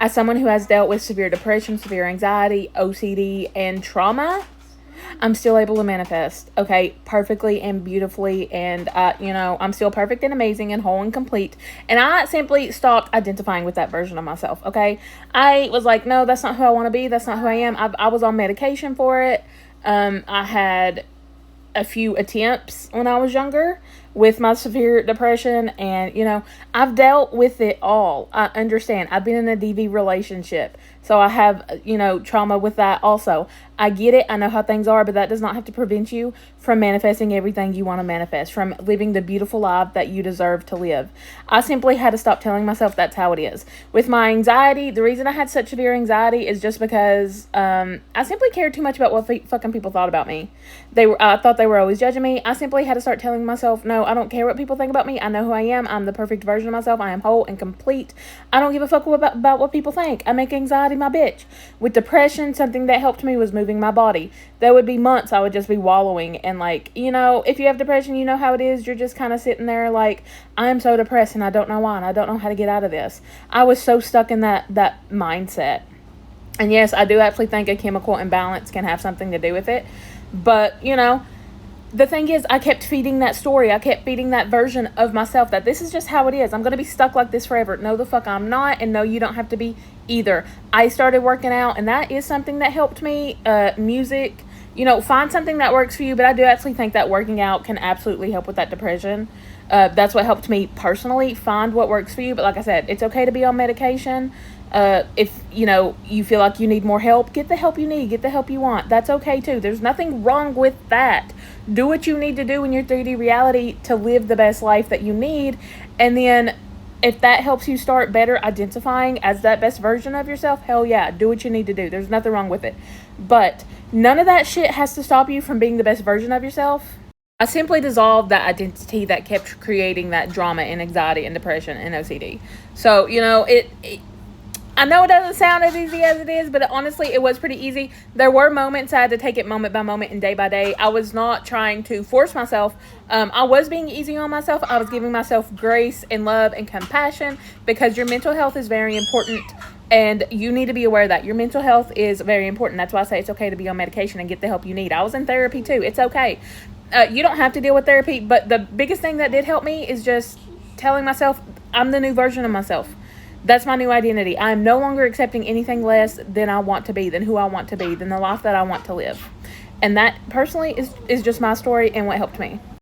as someone who has dealt with severe depression, severe anxiety, OCD, and trauma, I'm still able to manifest, okay, perfectly and beautifully, and, I'm still perfect and amazing and whole and complete, and I simply stopped identifying with that version of myself, okay? I was like, no, that's not who I want to be, that's not who I am. I was on medication for it. I had a few attempts when I was younger with my severe depression, and I've dealt with it all. I understand. I've been in a DV relationship, so I have trauma with that also. I get it. I know how things are, but that does not have to prevent you from manifesting everything you want to manifest, from living the beautiful life that you deserve to live. I simply had to stop telling myself that's how it is. With my anxiety, the reason I had such severe anxiety is just because I simply cared too much about what fucking people thought about me. I thought they were always judging me. I simply had to start telling myself, no, I don't care what people think about me. I know who I am. I'm the perfect version of myself. I am whole and complete. I don't give a fuck about what people think. I make anxiety my bitch. With depression, something that helped me was moving my body. There would be months I would just be wallowing, and if you have depression, you know how it is. You're just kind of sitting there like, I'm so depressed and I don't know why, and I don't know how to get out of this. I was so stuck in that mindset. And yes, I do actually think a chemical imbalance can have something to do with it. But, the thing is, I kept feeding that story. I kept feeding that version of myself that this is just how it is. I'm going to be stuck like this forever. No, the fuck I'm not. And no, you don't have to be either. I started working out, and that is something that helped me. Music, find something that works for you. But I do actually think that working out can absolutely help with that depression. That's what helped me personally. Find what works for you. But like I said, it's okay to be on medication. If you feel like you need more help, get the help you need, get the help you want. That's okay too. There's nothing wrong with that. Do what you need to do in your 3D reality to live the best life that you need. And then if that helps you start better identifying as that best version of yourself, hell yeah, do what you need to do. There's nothing wrong with it. But none of that shit has to stop you from being the best version of yourself. I simply dissolved that identity that kept creating that drama and anxiety and depression and OCD. So, I know it doesn't sound as easy as it is, but honestly, it was pretty easy. There were moments I had to take it moment by moment and day by day. I was not trying to force myself. I was being easy on myself. I was giving myself grace and love and compassion, because your mental health is very important, and you need to be aware that your mental health is very important. That's why I say it's okay to be on medication and get the help you need. I was in therapy too. It's okay. You don't have to deal with therapy, but the biggest thing that did help me is just telling myself I'm the new version of myself. That's my new identity. I am no longer accepting anything less than I want to be, than who I want to be, than the life that I want to live. And that personally is just my story and what helped me.